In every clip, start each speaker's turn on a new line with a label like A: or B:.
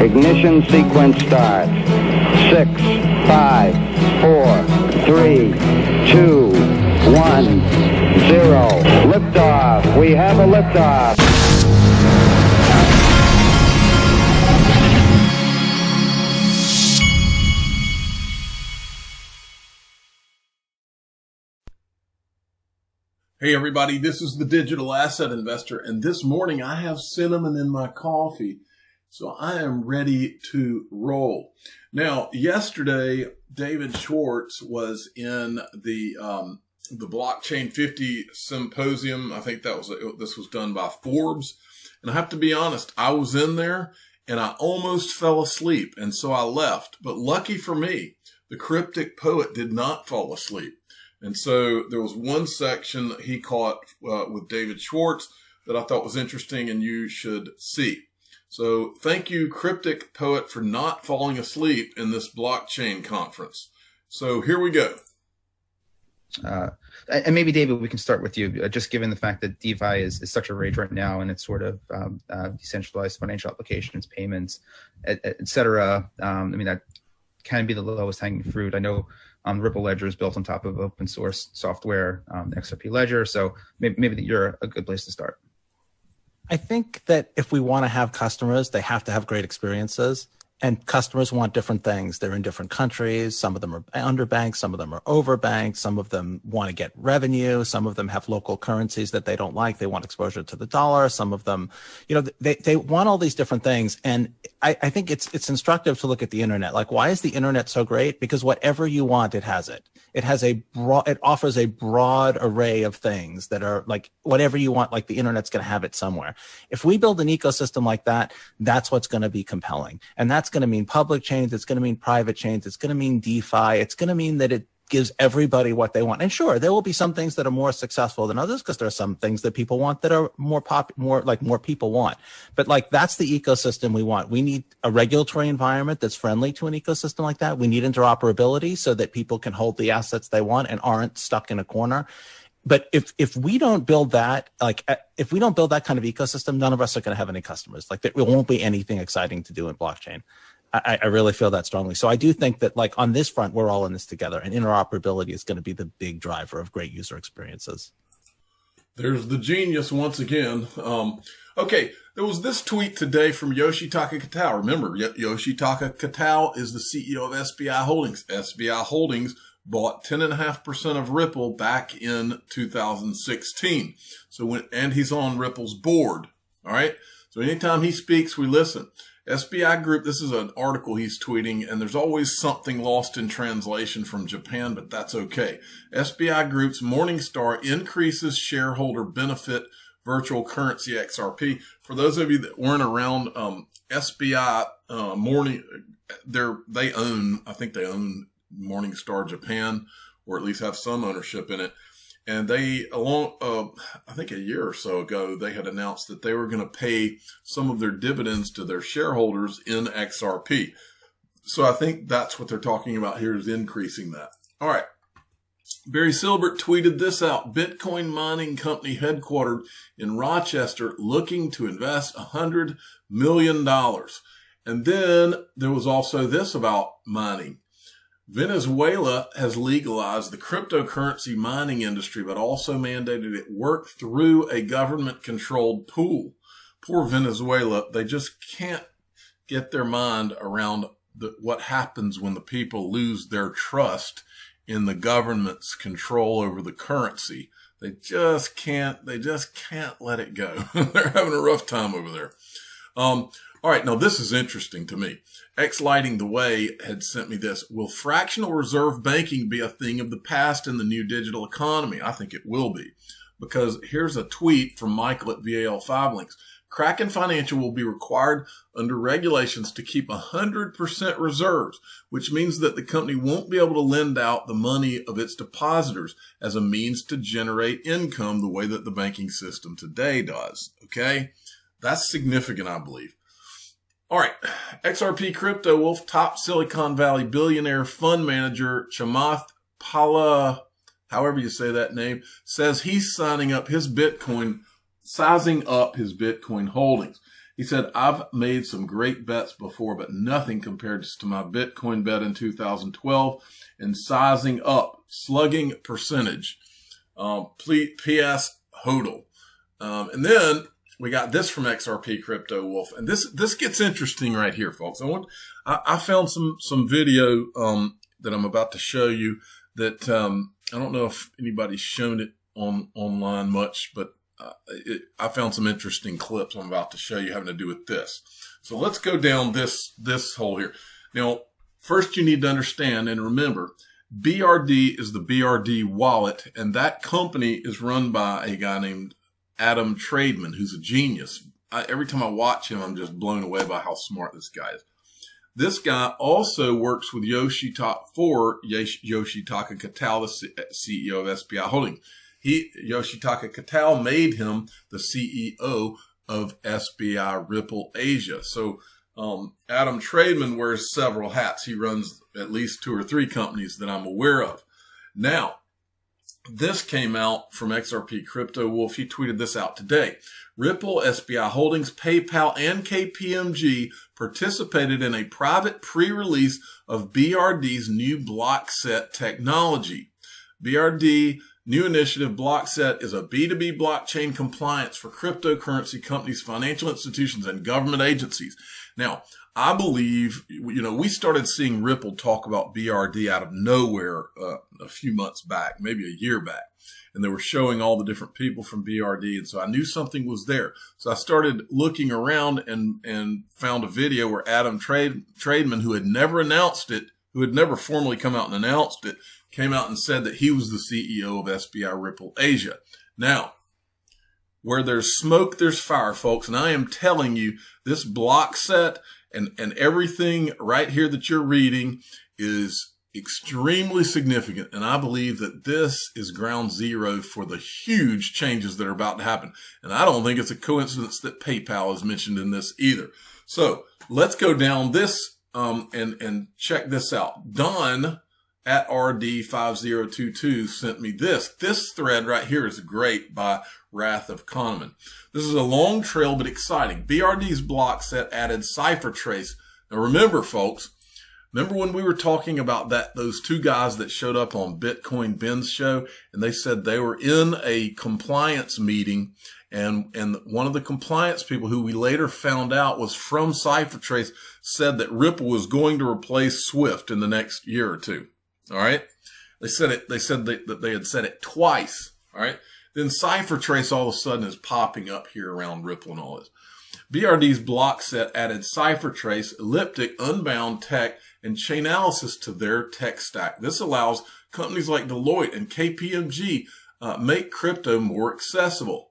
A: Ignition sequence starts. 6, 5, 4, 3, 2, 1, 0. Liftoff. We have a liftoff.
B: Hey everybody, this is the Digital Asset Investor, and this morning I have cinnamon in my coffee, so I am ready to roll. Now, yesterday, David Schwartz was in the Blockchain 50 Symposium. I think this was done by Forbes, and I have to be honest, I was in there and I almost fell asleep, and so I left. But lucky for me, the cryptic poet did not fall asleep. And so there was one section he caught with David Schwartz that I thought was interesting and you should see. So thank you, Cryptic Poet, for not falling asleep in this blockchain conference. So here we go.
C: And maybe, David, we can start with you, just given the fact that DeFi is such a rage right now and it's sort of decentralized financial applications, payments, et cetera. I mean, that can be the lowest hanging fruit. I know Ripple Ledger is built on top of open source software, XRP Ledger. So maybe you're a good place to start.
D: I think that if we want to have customers, they have to have great experiences. And customers want different things. They're in different countries. Some of them are underbanked. Some of them are overbanked. Some of them want to get revenue. Some of them have local currencies that they don't like. They want exposure to the dollar. Some of them, they want all these different things. And I think it's instructive to look at the internet. Like, why is the internet so great? Because whatever you want, it has it. It offers a broad array of things that are like whatever you want, like the internet's going to have it somewhere. If we build an ecosystem like that, that's what's going to be compelling. And that's going to mean public chains. It's going to mean private chains. It's going to mean DeFi. It's going to mean that it gives everybody what they want. And sure, there will be some things that are more successful than others because there are some things that people want that are more people want. But like, that's the ecosystem we want. We need a regulatory environment that's friendly to an ecosystem like that. We need interoperability so that people can hold the assets they want and aren't stuck in a corner. But if we don't build that, if we don't build that kind of ecosystem, none of us are going to have any customers. Like, there won't be anything exciting to do in blockchain. I really feel that strongly. So I do think that, like, on this front, we're all in this together, and interoperability is going to be the big driver of great user experiences.
B: There's the genius once again. Okay, there was this tweet today from Yoshitaka Kitao. Remember, Yoshitaka Kitao is the CEO of SBI Holdings. SBI Holdings bought 10.5% of Ripple back in 2016. And he's on Ripple's board. All right. So anytime he speaks, we listen. SBI Group, this is an article he's tweeting, and there's always something lost in translation from Japan, but that's okay. SBI Group's Morningstar increases shareholder benefit virtual currency XRP. For those of you that weren't around, SBI they own Morningstar Japan, or at least have some ownership in it. And they, I think a year or so ago, they had announced that they were going to pay some of their dividends to their shareholders in XRP. So I think that's what they're talking about here, is increasing that. All right. Barry Silbert tweeted this out. Bitcoin mining company headquartered in Rochester looking to invest $100 million. And then there was also this about mining. Venezuela has legalized the cryptocurrency mining industry, but also mandated it work through a government-controlled pool. Poor Venezuela, they just can't get their mind around what happens when the people lose their trust in the government's control over the currency. They just can't let it go. They're having a rough time over there. All right, now this is interesting to me. X Lighting the Way had sent me this. Will fractional reserve banking be a thing of the past in the new digital economy? I think it will be, because here's a tweet from Michael at VAL5 Links. Kraken Financial will be required under regulations to keep 100% reserves, which means that the company won't be able to lend out the money of its depositors as a means to generate income the way that the banking system today does. Okay? That's significant, I believe. All right. XRP Crypto Wolf, top Silicon Valley billionaire fund manager Chamath Pala, however you say that name, says he's sizing up his Bitcoin holdings. He said, I've made some great bets before, but nothing compared to my Bitcoin bet in 2012 and sizing up, slugging percentage. P.S. HODL. And then we got this from XRP Crypto Wolf. And this gets interesting right here, folks. I found some video that I'm about to show you that I don't know if anybody's shown it online much, but I found some interesting clips I'm about to show you having to do with this. So let's go down this hole here. Now, first you need to understand and remember, BRD is the BRD wallet, and that company is run by a guy named Adam Trademan, who's a genius. Every time I watch him, I'm just blown away by how smart this guy is. This guy also works with Yoshitaka Katal, the CEO of SBI Holdings. Yoshitaka Katal made him the CEO of SBI Ripple Asia. So Adam Trademan wears several hats. He runs at least 2 or 3 companies that I'm aware of. Now, this came out from XRP Crypto Wolf. He tweeted this out today. Ripple, SBI Holdings, PayPal, and KPMG participated in a private pre-release of BRD's new Blockset technology. BRD new initiative Blockset is a B2B blockchain compliance for cryptocurrency companies, financial institutions, and government agencies. Now, I believe, we started seeing Ripple talk about BRD out of nowhere a few months back, maybe a year back. And they were showing all the different people from BRD. And so I knew something was there. So I started looking around and found a video where Adam Trademan, who had never announced it, who had never formally come out and announced it, came out and said that he was the CEO of SBI Ripple Asia. Now, where there's smoke, there's fire, folks. And I am telling you, this Blockset and everything right here that you're reading is extremely significant. And I believe that this is ground zero for the huge changes that are about to happen. And I don't think it's a coincidence that PayPal is mentioned in this either. So let's go down this and check this out. Don at RD5022 sent me this. This thread right here is great by Wrath of Kahneman. This is a long trail but exciting. BRD's Blockset added cipher trace. Now remember, folks, when we were talking about those 2 guys that showed up on Bitcoin Ben's show, and they said they were in a compliance meeting, and one of the compliance people, who we later found out was from CipherTrace, said that Ripple was going to replace Swift in the next year or 2. All right. They said that they had said it twice. All right. Then CipherTrace all of a sudden is popping up here around Ripple and all this. BRD's Blockset added CipherTrace, Elliptic, Unbound Tech, and Chainalysis to their tech stack. This allows companies like Deloitte and KPMG make crypto more accessible.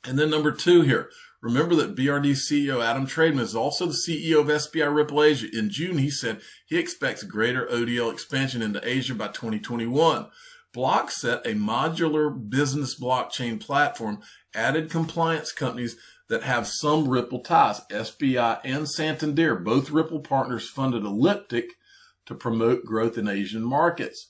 B: And then number 2 here. Remember that BRD CEO Adam Trademan is also the CEO of SBI Ripple Asia. In June, he said he expects greater ODL expansion into Asia by 2021. Blockset, a modular business blockchain platform, added compliance companies that have some Ripple ties. SBI and Santander, both Ripple partners, funded Elliptic to promote growth in Asian markets.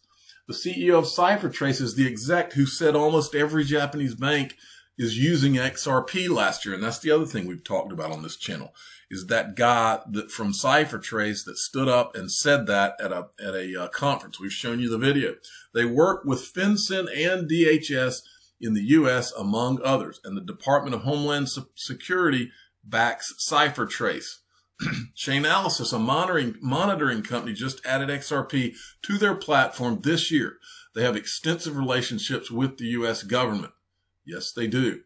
B: The CEO of CipherTrace is the exec who said almost every Japanese bank is using XRP last year. And that's the other thing we've talked about on this channel, is that guy that from CipherTrace that stood up and said that at a conference. We've shown you the video. They work with FinCEN and DHS in the U.S., among others. And the Department of Homeland Security backs CipherTrace. Chainalysis, a monitoring company, just added XRP to their platform this year. They have extensive relationships with the U.S. government. Yes, they do.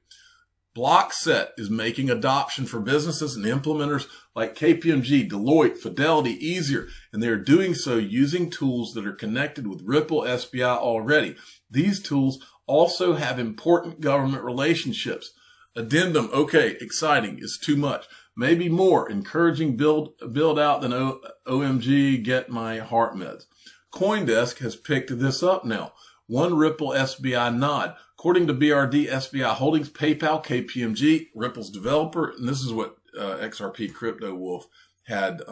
B: Blockset is making adoption for businesses and implementers like KPMG, Deloitte, Fidelity easier, and they are doing so using tools that are connected with Ripple SBI already. These tools also have important government relationships. Addendum, okay, exciting, is too much. Maybe more, encouraging build out than OMG, get my heart meds. CoinDesk has picked this up now. One Ripple SBI nod. According to BRD, SBI Holdings, PayPal, KPMG, Ripple's developer, and this is what XRP Crypto Wolf had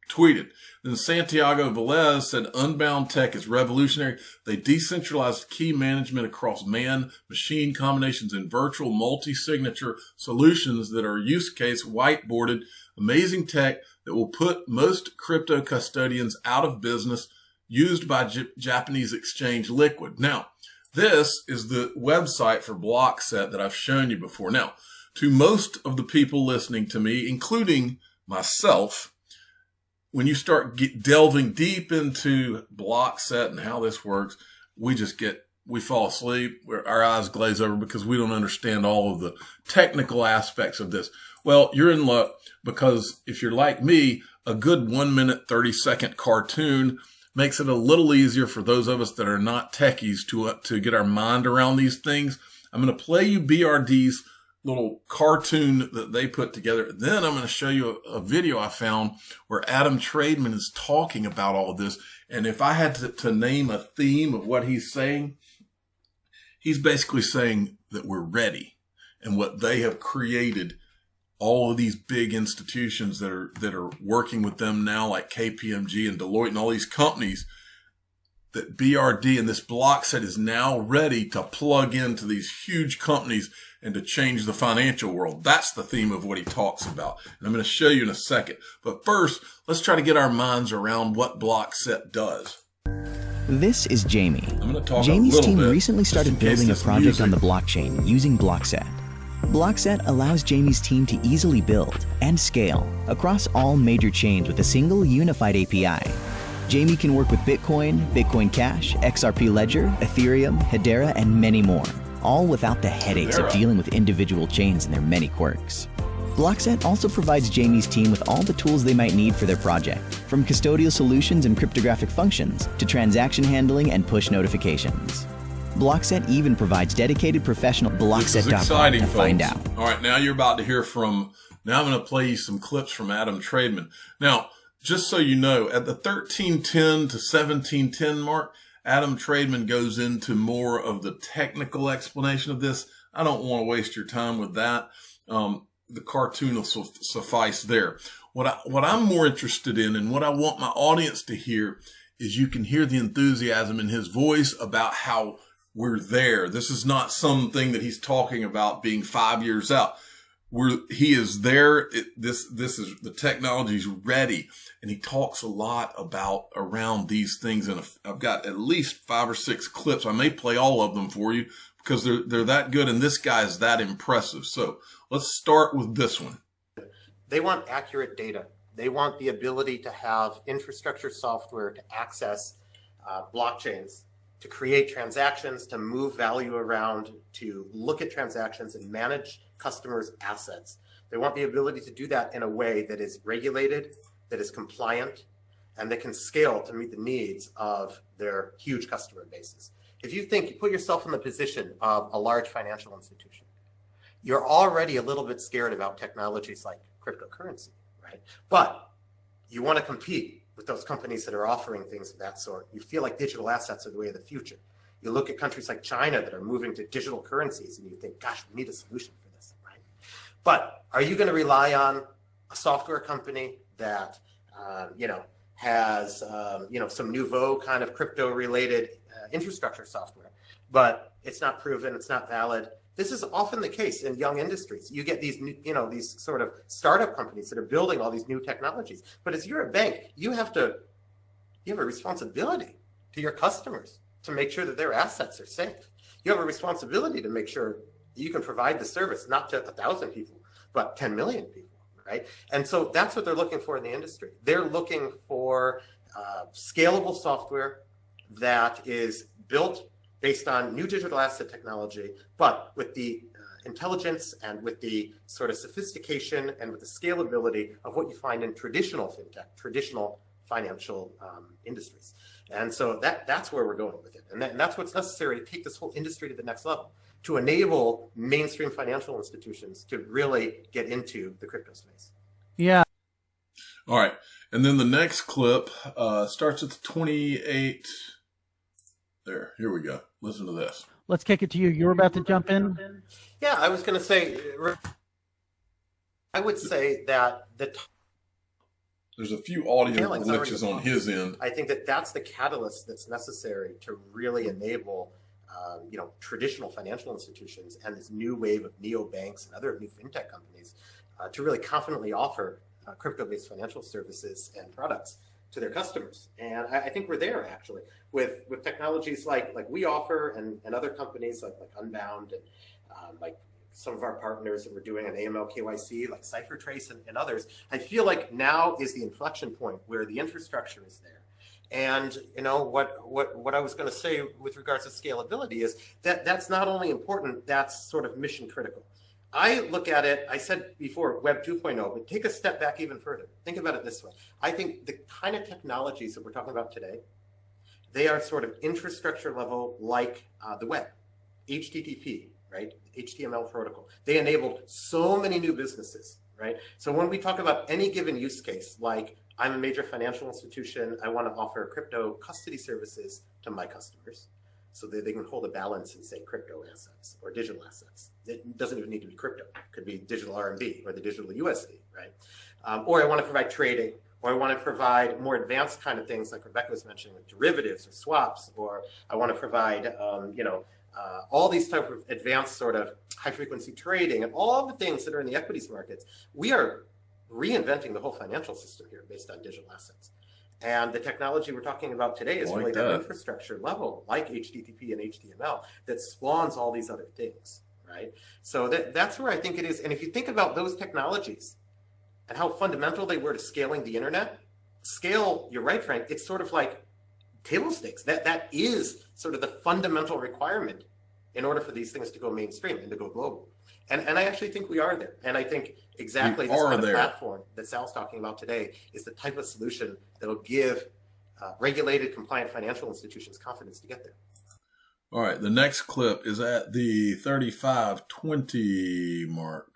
B: tweeted. Then Santiago Velez said, Unbound Tech is revolutionary. They decentralized key management across man-machine combinations and virtual multi-signature solutions that are use case whiteboarded. Amazing tech that will put most crypto custodians out of business, used by Japanese exchange Liquid. Now, this is the website for Blockset that I've shown you before. Now, to most of the people listening to me, including myself, when you start delving deep into Blockset and how this works, we fall asleep, our eyes glaze over because we don't understand all of the technical aspects of this. Well, you're in luck, because if you're like me, a good 1 minute, 30-second cartoon makes it a little easier for those of us that are not techies to get our mind around these things. I'm going to play you BRD's little cartoon that they put together. Then I'm going to show you a video I found where Adam Trademan is talking about all of this. And if I had to name a theme of what he's saying, he's basically saying that we're ready, and what they have created, all of these big institutions that are working with them now, like KPMG and Deloitte and all these companies, that BRD and this Blockset is now ready to plug into these huge companies and to change the financial world. That's the theme of what he talks about. And I'm going to show you in a second. But first, let's try to get our minds around what Blockset does.
E: This is Jamie.
B: I'm going to talk
E: Jamie's
B: a little
E: team
B: bit,
E: recently started building a project on the blockchain using Blockset. Blockset allows Jamie's team to easily build and scale across all major chains with a single unified API. Jamie can work with Bitcoin, Bitcoin Cash, XRP Ledger, Ethereum, Hedera, and many more, all without the headaches of dealing with individual chains and their many quirks. Blockset also provides Jamie's team with all the tools they might need for their project, from custodial solutions and cryptographic functions to transaction handling and push notifications. Blockset even provides dedicated professional Blockset.com to find out.
B: All right, now you're about to hear from, now I'm going to play you some clips from Adam Trademan. Now, just so you know, at the 1310 to 1710 mark, Adam Trademan goes into more of the technical explanation of this. I don't want to waste your time with that. The cartoon will suffice there. What I'm more interested in, and what I want my audience to hear, is you can hear the enthusiasm in his voice about how we're there. This is not something that he's talking about being 5 years out. He is there. This is, the technology's ready. And he talks a lot around these things. And I've got at least 5 or 6 clips. I may play all of them for you because they're that good. And this guy is that impressive. So let's start with this one.
F: They want accurate data. They want the ability to have infrastructure software to access blockchains, to create transactions, to move value around, to look at transactions and manage customers' assets. They want the ability to do that in a way that is regulated, that is compliant, and that can scale to meet the needs of their huge customer bases. If you put yourself in the position of a large financial institution, you're already a little bit scared about technologies like cryptocurrency, right? But you want to compete with those companies that are offering things of that sort. You feel like digital assets are the way of the future. You look at countries like China that are moving to digital currencies and you think, gosh, we need a solution for this, right? But are you going to rely on a software company that, has, some nouveau kind of crypto related infrastructure software, but it's not proven, it's not valid? This is often the case in young industries. You get these, these sort of startup companies that are building all these new technologies. But as you're a bank, you have a responsibility to your customers to make sure that their assets are safe. You have a responsibility to make sure that you can provide the service, not to 1,000 people, but 10 million people, right? And so that's what they're looking for in the industry. They're looking for scalable software that is built based on new digital asset technology, but with the intelligence and with the sort of sophistication and with the scalability of what you find in traditional fintech, traditional financial industries. And so that's where we're going with it. And that's what's necessary to take this whole industry to the next level, to enable mainstream financial institutions to really get into the crypto space.
D: Yeah.
B: All right. And then the next clip starts at the 28. There, here we go. Listen to this.
G: Let's kick it to you. You were about to jump in.
F: Yeah, I was going to say, I would say that
B: There's a few audio
F: Scaling is already
B: glitches on his end.
F: I think that that's the catalyst that's necessary to really enable, traditional financial institutions and this new wave of neobanks and other new fintech companies to really confidently offer crypto-based financial services and products to their customers. And I think we're there actually with technologies like we offer and other companies like Unbound and like some of our partners that we're doing an AML KYC like CipherTrace and others. I feel like now is the inflection point where the infrastructure is there. And what I was going to say with regards to scalability is that that's not only important, that's sort of mission critical. I look at it, I said before, Web 2.0, but take a step back even further. Think about it this way. I think the kind of technologies that we're talking about today, they are sort of infrastructure level like the web, HTTP, right? HTML protocol. They enabled so many new businesses, right? So when we talk about any given use case, like I'm a major financial institution, I want to offer crypto custody services to my customers so that they can hold a balance in, say, crypto assets or digital assets. It doesn't even need to be crypto. It could be digital RMB or the digital USD, right? Or I want to provide trading, or I want to provide more advanced kind of things like Rebecca was mentioning, like derivatives or swaps, or I want to provide, all these type of advanced sort of high frequency trading and all the things that are in the equities markets. We are reinventing the whole financial system here based on digital assets. And the technology we're talking about today is really that infrastructure level, like HTTP and HTML, that spawns all these other things, right? So that's where I think it is. And if you think about those technologies and how fundamental they were to scaling the internet, you're right, Frank, it's sort of like table stakes. That is sort of the fundamental requirement in order for these things to go mainstream and to go global. And I actually think we are there. And I think exactly this kind of platform that Sal's talking about today is the type of solution that will give regulated, compliant financial institutions confidence to get there.
B: All right. The next clip is at the 35:20 mark.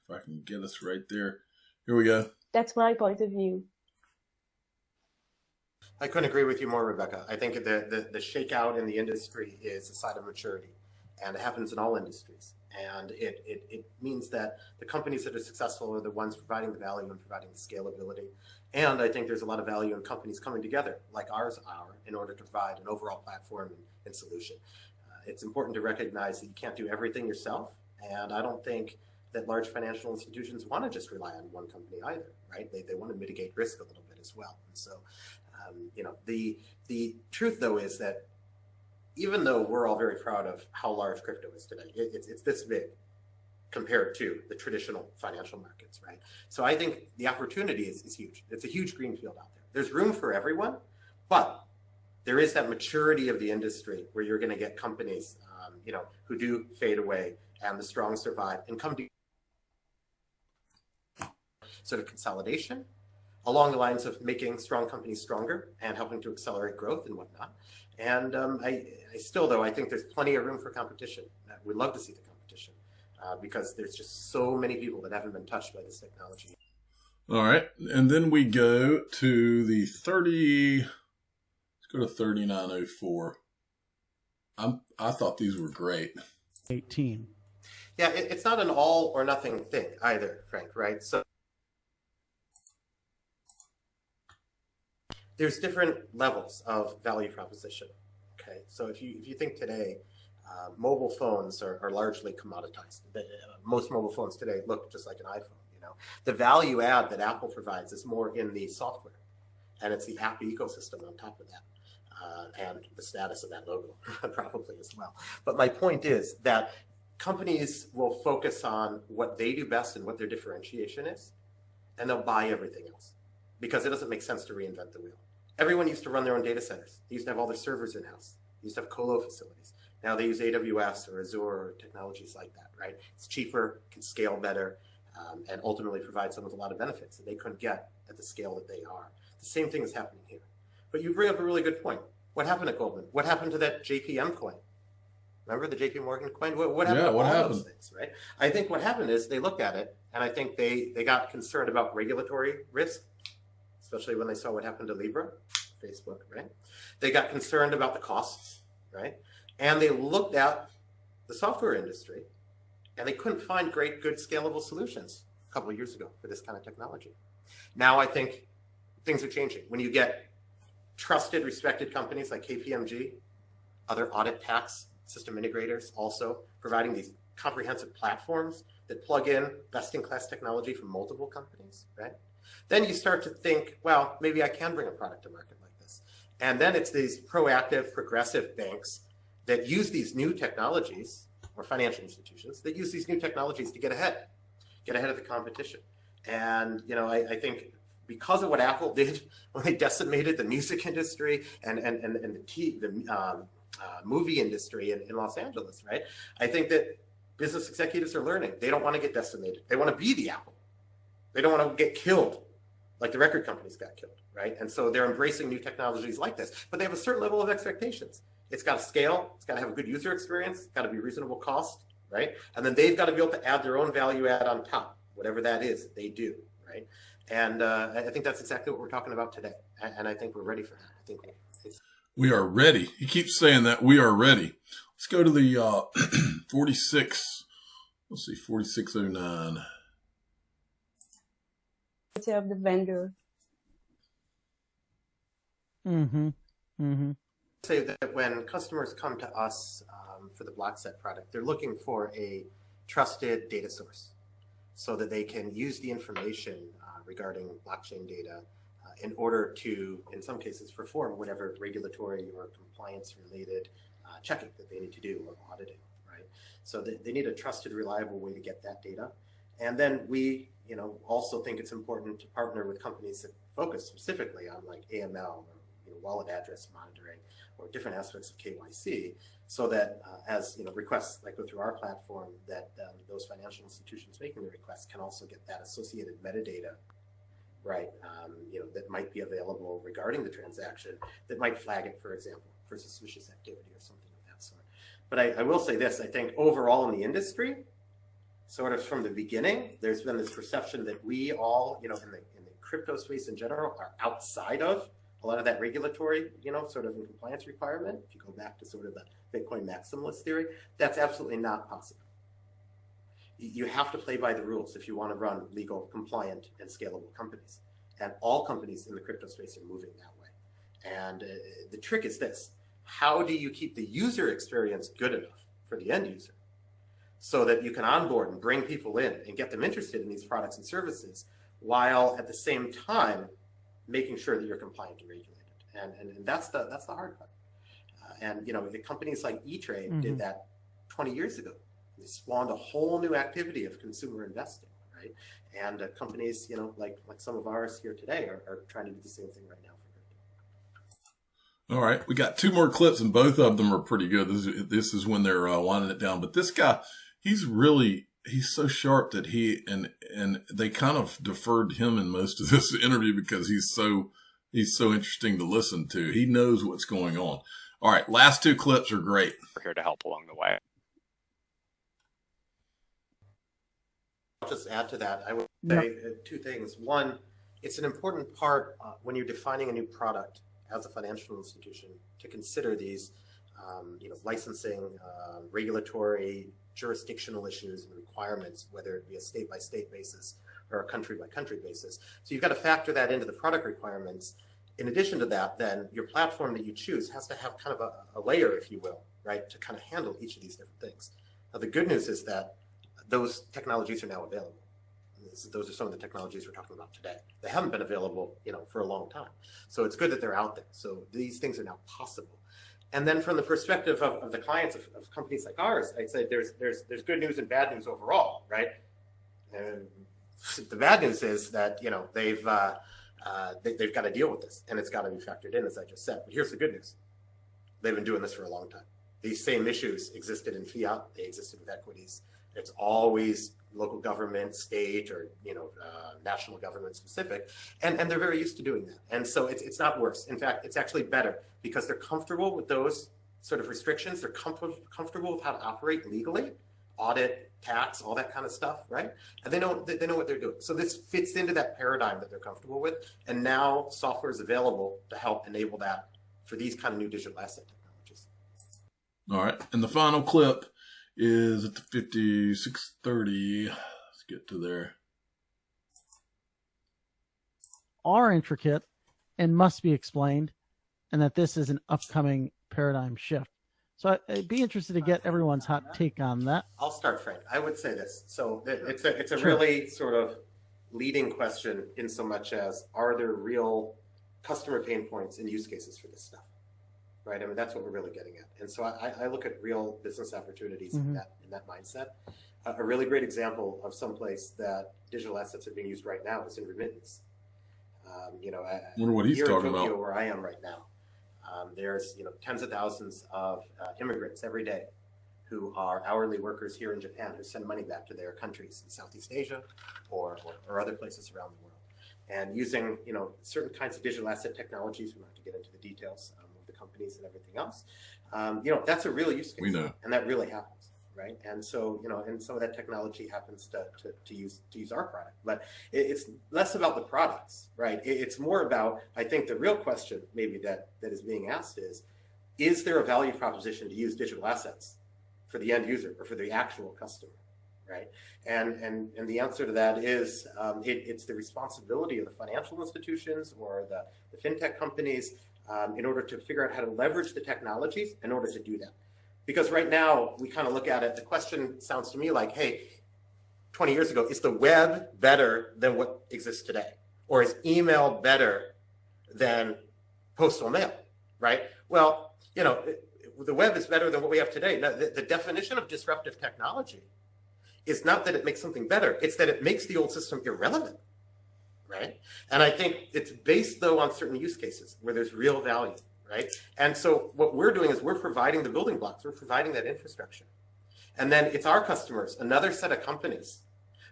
B: If I can get us right there. Here we go.
H: That's my point of view.
F: I couldn't agree with you more, Rebecca. I think the shakeout in the industry is a sign of maturity, and it happens in all industries. And it means that the companies that are successful are the ones providing the value and providing the scalability. And I think there's a lot of value in companies coming together, like ours are, in order to provide an overall platform and solution. It's important to recognize that you can't do everything yourself. And I don't think that large financial institutions want to just rely on one company either, right? They want to mitigate risk a little bit as well. And so, the truth, though, is that even though we're all very proud of how large crypto is today, it's this big compared to the traditional financial markets, right? So I think the opportunity is huge. It's a huge greenfield out there. There's room for everyone, but there is that maturity of the industry where you're going to get companies, who do fade away and the strong survive and come to sort of consolidation along the lines of making strong companies stronger and helping to accelerate growth and whatnot. And I still, though, I think there's plenty of room for competition. We'd love to see the competition because there's just so many people that haven't been touched by this technology.
B: All right. And then we go to the 3904. I thought these were great.
G: 18.
F: Yeah, it's not an all or nothing thing either, Frank, right? So there's different levels of value proposition. Okay, so if you think today, mobile phones are largely commoditized. Most mobile phones today look just like an iPhone. The value add that Apple provides is more in the software, and it's the app ecosystem on top of that, and the status of that logo probably as well. But my point is that companies will focus on what they do best and what their differentiation is, and they'll buy everything else because it doesn't make sense to reinvent the wheel. Everyone used to run their own data centers. They used to have all their servers in-house. They used to have colo facilities. Now they use AWS or Azure or technologies like that, right? It's cheaper, can scale better, and ultimately provide someone with a lot of benefits that they couldn't get at the scale that they are. The same thing is happening here. But you bring up a really good point. What happened at Goldman? What happened to that JPM coin? Remember the JP Morgan coin? What happened to all those things, right? I think what happened is they looked at it, and I think they got concerned about regulatory risk, especially when they saw what happened to Libra, Facebook, right? They got concerned about the costs, right? And they looked at the software industry, and they couldn't find good scalable solutions a couple of years ago for this kind of technology. Now I think things are changing. When you get trusted, respected companies like KPMG, other audit tax system integrators also providing these comprehensive platforms that plug in best-in-class technology from multiple companies, right? Then you start to think, well, maybe I can bring a product to market like this. And then it's these proactive, progressive banks that use these new technologies, or financial institutions that use these new technologies to get ahead of the competition. And, I think because of what Apple did when they decimated the music industry and the movie industry in Los Angeles, right? I think that business executives are learning. They don't want to get decimated. They want to be the Apple. They don't want to get killed like the record companies got killed, right? And so they're embracing new technologies like this, but they have a certain level of expectations. It's got to scale. It's got to have a good user experience. It's got to be reasonable cost, right? And then they've got to be able to add their own value add on top, whatever that is that they do, right? And I think that's exactly what we're talking about today. And I think we're ready for that. I think
B: we are ready. He keeps saying that we are ready. Let's go to the 4609.
H: Of the vendor.
F: Say that when customers come to us for the Blockset product, they're looking for a trusted data source so that they can use the information regarding blockchain data in order to, in some cases, perform whatever regulatory or compliance related checking that they need to do or auditing, right? So they need a trusted, reliable way to get that data. And then we, also think it's important to partner with companies that focus specifically on like AML or wallet address monitoring or different aspects of KYC, so that as requests like go through our platform, that those financial institutions making the requests can also get that associated metadata, right? That might be available regarding the transaction that might flag it, for example, for suspicious activity or something of that sort. But I will say this: I think overall in the industry, sort of from the beginning, there's been this perception that we all, in the crypto space in general, are outside of a lot of that regulatory, sort of in compliance requirement. If you go back to sort of the Bitcoin maximalist theory, that's absolutely not possible. You have to play by the rules if you want to run legal, compliant, and scalable companies. And all companies in the crypto space are moving that way. And the trick is this: how do you keep the user experience good enough for the end user so that you can onboard and bring people in and get them interested in these products and services, while at the same time making sure that you're compliant and regulated? And that's the hard part. The companies like E-Trade did that 20 years ago. They spawned a whole new activity of consumer investing, right? And companies, like some of ours here today are trying to do the same thing right now for crypto.
B: All right, we got two more clips, and both of them are pretty good. This is when they're winding it down. But this guy, he's so sharp that he and they kind of deferred him in most of this interview because he's so interesting to listen to. He knows what's going on. All right, last two clips are great.
I: We're here to help along the way.
F: I'll just add to that. I would say two things. One, it's an important part when you're defining a new product as a financial institution to consider these, licensing, regulatory, jurisdictional issues and requirements, whether it be a state-by-state basis or a country-by-country basis. So you've got to factor that into the product requirements. In addition to that, then your platform that you choose has to have kind of a layer, if you will, right, to kind of handle each of these different things. Now, the good news is that those technologies are now available. Those are some of the technologies we're talking about today. They haven't been available, for a long time. So it's good that they're out there. So these things are now possible. And then from the perspective of the clients of companies like ours, I'd say there's good news and bad news overall, right? And the bad news is that they've got to deal with this, and it's got to be factored in, as I just said. But here's the good news: they've been doing this for a long time. These same issues existed in fiat; they existed with equities. It's always local government, state, or national government specific, and they're very used to doing that. And so it's not worse. In fact, it's actually better because they're comfortable with those sort of restrictions. They're comfortable with how to operate legally, audit, tax, all that kind of stuff, right? And they know what they're doing. So this fits into that paradigm that they're comfortable with. And now software is available to help enable that for these kind of new digital asset technologies.
B: All right, and the final clip is at the 5630. Let's get to there.
G: Our intricate and must be explained, and that this is an upcoming paradigm shift. So I'd be interested to get everyone's hot take on that.
F: I'll start, Frank. I would say this. So it's a
G: Sure.
F: really sort of leading question in so much as, are there real customer pain points and use cases for this stuff? Right? I mean, that's what we're really getting at. And so I look at real business opportunities in that mindset. A really great example of someplace that digital assets are being used right now is in remittance.
B: I wonder what he's
F: here
B: talking
F: in Tokyo,
B: about.
F: where I am right now, there's tens of thousands of immigrants every day who are hourly workers here in Japan who send money back to their countries in Southeast Asia or other places around the world. And using certain kinds of digital asset technologies, we don't have to get into the details of the companies and everything else. That's a real use case.
B: We know.
F: And that really happens, right? And so, and some of that technology happens to use our product. But it's less about the products, right? It's more about, I think the real question maybe that is being asked is there a value proposition to use digital assets for the end user or for the actual customer, right? And the answer to that is it's the responsibility of the financial institutions or the fintech companies in order to figure out how to leverage the technologies in order to do that. Because right now we kind of look at it, the question sounds to me like, hey, 20 years ago, is the web better than what exists today? Or is email better than postal mail, right? Well, the web is better than what we have today. Now, the definition of disruptive technology is not that it makes something better, it's that it makes the old system irrelevant, right? And I think it's based, though, on certain use cases where there's real value, right? And so what we're doing is we're providing the building blocks, we're providing that infrastructure. And then it's our customers, another set of companies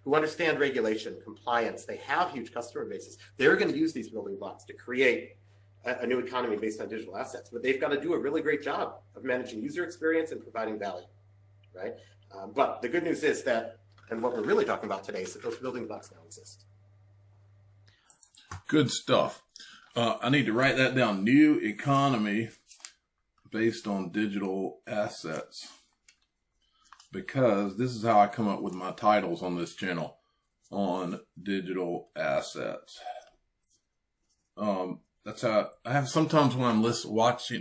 F: who understand regulation, compliance, they have huge customer bases. They're going to use these building blocks to create a new economy based on digital assets, but they've got to do a really great job of managing user experience and providing value, right? But the good news is that, and what we're really talking about today, is that those building blocks now exist.
B: Good stuff. I need to write that down. New economy based on digital assets, because this is how I come up with my titles on this channel, on digital assets. That's how I have sometimes when I'm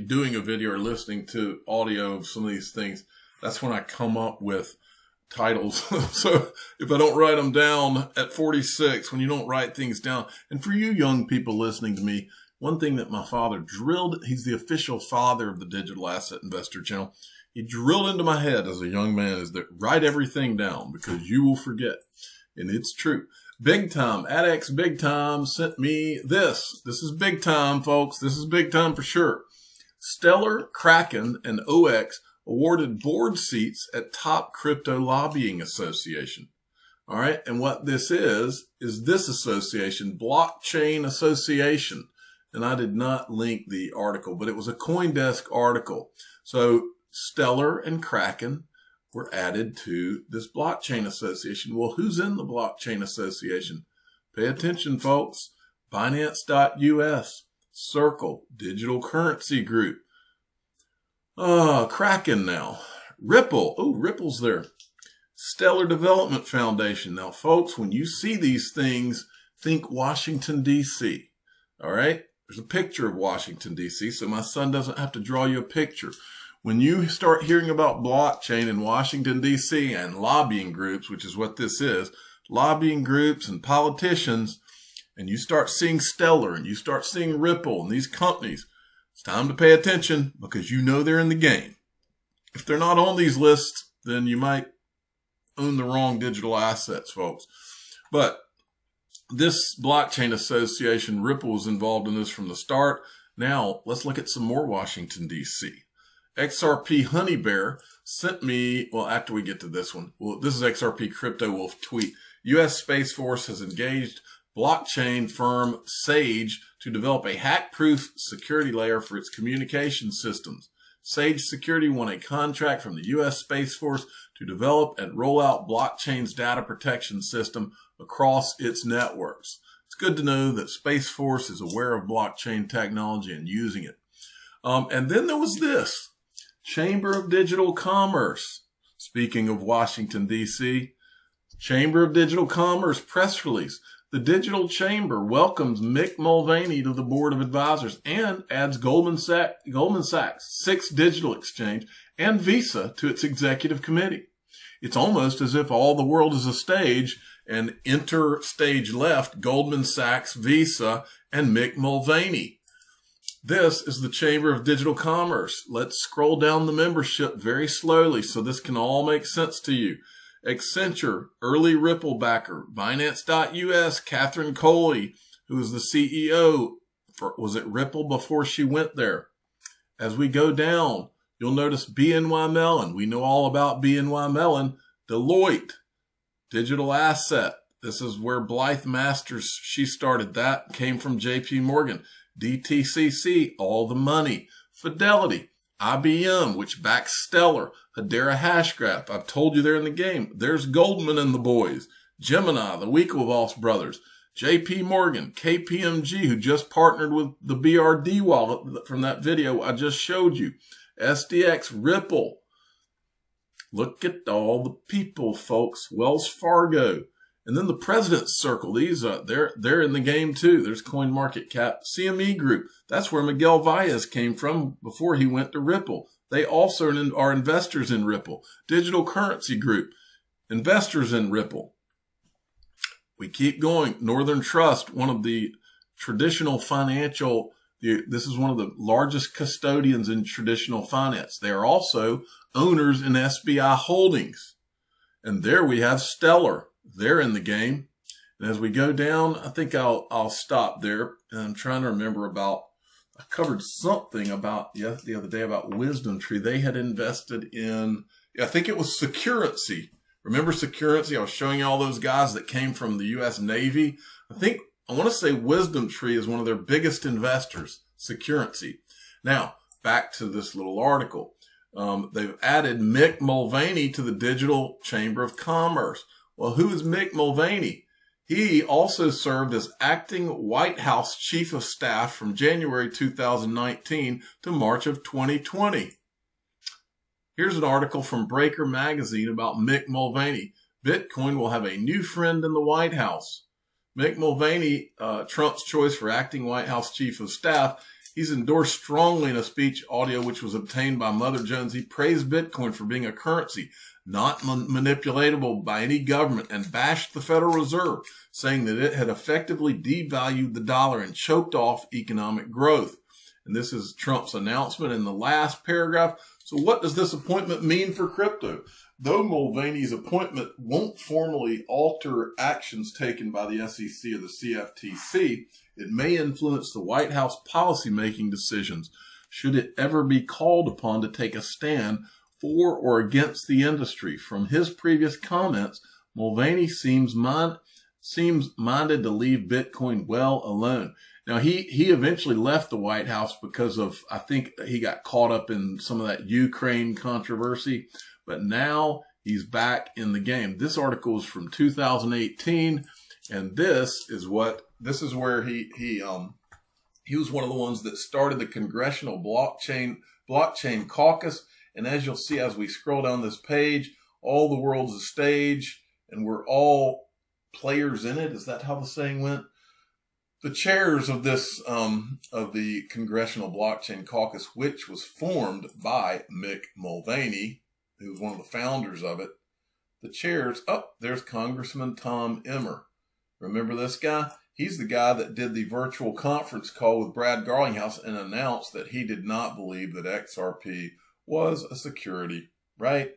B: doing a video or listening to audio of some of these things, that's when I come up with titles. So if I don't write them down at 46, when you don't write things down, and for you young people listening to me, one thing that my father drilled, he's the official father of the Digital Asset Investor channel. He drilled into my head as a young man is that write everything down because you will forget. And it's true. Big Time, AdX Big Time sent me this. This is big time, folks. This is big time for sure. Stellar, Kraken, and OX awarded board seats at top crypto lobbying association. All right. And what this is this association, Blockchain Association. And I did not link the article, but it was a CoinDesk article. So Stellar and Kraken were added to this blockchain association. Well, who's in the blockchain association? Pay attention, folks. Binance.us, Circle, Digital Currency Group. Kraken now. Ripple. Oh, Ripple's there. Stellar Development Foundation. Now, folks, when you see these things, think Washington, D.C. All right? There's a picture of Washington, D.C., so my son doesn't have to draw you a picture. When you start hearing about blockchain in Washington, D.C. and lobbying groups, which is what this is, lobbying groups and politicians, and you start seeing Stellar and you start seeing Ripple and these companies, it's time to pay attention because you know they're in the game. If they're not on these lists, then you might own the wrong digital assets, folks. But this blockchain association, Ripple, was involved in this from the start. Now, let's look at some more Washington, D.C. XRP Honey Bear sent me, well, after we get to this one, well, this is XRP Crypto Wolf tweet. U.S. Space Force has engaged blockchain firm Sage to develop a hack-proof security layer for its communication systems. Sage Security won a contract from the U.S. Space Force to develop and roll out blockchain's data protection system across its networks. It's good to know that Space Force is aware of blockchain technology and using it. And then there was this. Chamber of Digital Commerce. Speaking of Washington, D.C., Chamber of Digital Commerce press release. The Digital Chamber welcomes Mick Mulvaney to the board of advisors and adds Goldman Sachs, Sixth Digital Exchange, and Visa to its executive committee. It's almost as if all the world is a stage, and enter stage left Goldman Sachs, Visa, and Mick Mulvaney. This is the Chamber of Digital Commerce. Let's scroll down the membership very slowly so this can all make sense to you. Accenture, early Ripple backer, Binance.us, Catherine Coley, who was the CEO was it Ripple before she went there. As we go down, you'll notice BNY Mellon. We know all about BNY Mellon. Deloitte, Digital Asset. This is where Blythe Masters, she started that, came from JP Morgan. DTCC, all the money. Fidelity, IBM, which backs Stellar. Hedera Hashgraph, I've told you they're in the game. There's Goldman and the boys. Gemini, the Winklevoss brothers. JP Morgan, KPMG, who just partnered with the BRD wallet from that video I just showed you. SDX, Ripple. Look at all the people, folks. Wells Fargo. And then the President's Circle. These they're in the game too. There's CoinMarketCap. CME Group. That's where Miguel Valles came from before he went to Ripple. They also are investors in Ripple. Digital Currency Group. Investors in Ripple. We keep going. Northern Trust, one of the traditional financial, this is one of the largest custodians in traditional finance. They are also owners in SBI Holdings. And there we have Stellar. They're in the game. And as we go down, I think I'll stop there. And I'm trying to remember I covered something about the other day about Wisdom Tree. They had invested in, I think it was Securrency. Remember Securrency? I was showing you all those guys that came from the U.S. Navy. I want to say Wisdom Tree is one of their biggest investors, Securrency. Now, back to this little article. They've added Mick Mulvaney to the Digital Chamber of Commerce. Well, who is Mick Mulvaney? He also served as acting White House Chief of Staff from January 2019 to March of 2020. Here's an article from Breaker Magazine about Mick Mulvaney. Bitcoin will have a new friend in the White House. Mick Mulvaney, Trump's choice for acting White House Chief of Staff, he's endorsed strongly in a speech audio which was obtained by Mother Jones. He praised Bitcoin for being a currency not manipulatable by any government and bashed the Federal Reserve, saying that it had effectively devalued the dollar and choked off economic growth. And this is Trump's announcement in the last paragraph. So what does this appointment mean for crypto? Though Mulvaney's appointment won't formally alter actions taken by the SEC or the CFTC, it may influence the White House policymaking decisions should it ever be called upon to take a stand for or against the industry. From his previous comments, Mulvaney seems minded to leave Bitcoin well alone. Now, he eventually left the White House because of, I think he got caught up in some of that Ukraine controversy, but now he's back in the game. This article is from 2018, and this is where he was one of the ones that started the Congressional Blockchain Caucus. And as you'll see, as we scroll down this page, all the world's a stage and we're all players in it. Is that how the saying went? The chairs of this, of the Congressional Blockchain Caucus, which was formed by Mick Mulvaney, who was one of the founders of it. The chairs, there's Congressman Tom Emmer. Remember this guy? He's the guy that did the virtual conference call with Brad Garlinghouse and announced that he did not believe that XRP was a security, right?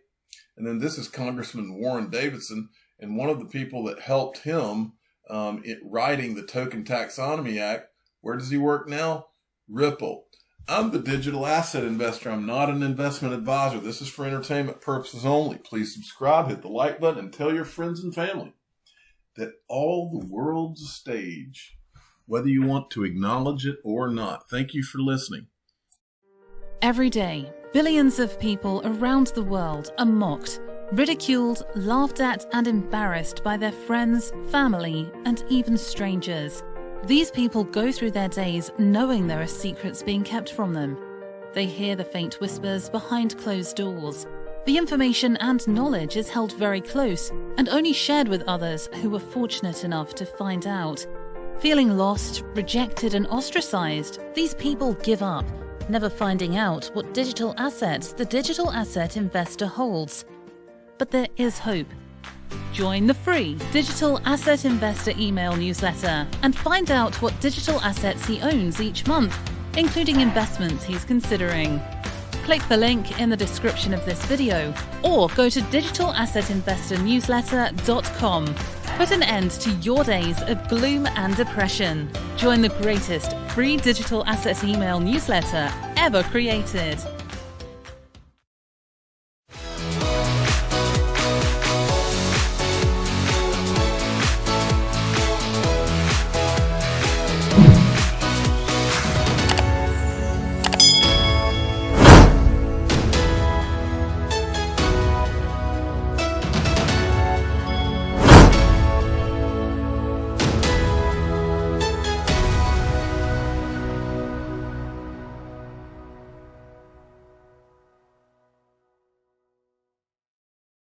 B: And then this is Congressman Warren Davidson, and one of the people that helped him writing the Token Taxonomy Act. Where does he work now? Ripple. I'm the digital asset investor. I'm not an investment advisor. This is for entertainment purposes only. Please subscribe, hit the like button, and tell your friends and family that all the world's a stage, whether you want to acknowledge it or not. Thank you for listening.
I: Every day, billions of people around the world are mocked, ridiculed, laughed at, and embarrassed by their friends, family, and even strangers. These people go through their days knowing there are secrets being kept from them. They hear the faint whispers behind closed doors. The information and knowledge is held very close and only shared with others who were fortunate enough to find out. Feeling lost, rejected, and ostracized, these people give up, never finding out what digital assets the digital asset investor holds. But there is hope. Join the free Digital Asset Investor email newsletter and find out what digital assets he owns each month, including investments he's considering. Click the link in the description of this video or go to digitalassetinvestornewsletter.com. Put an end to your days of gloom and depression. Join the greatest free digital asset email newsletter ever created.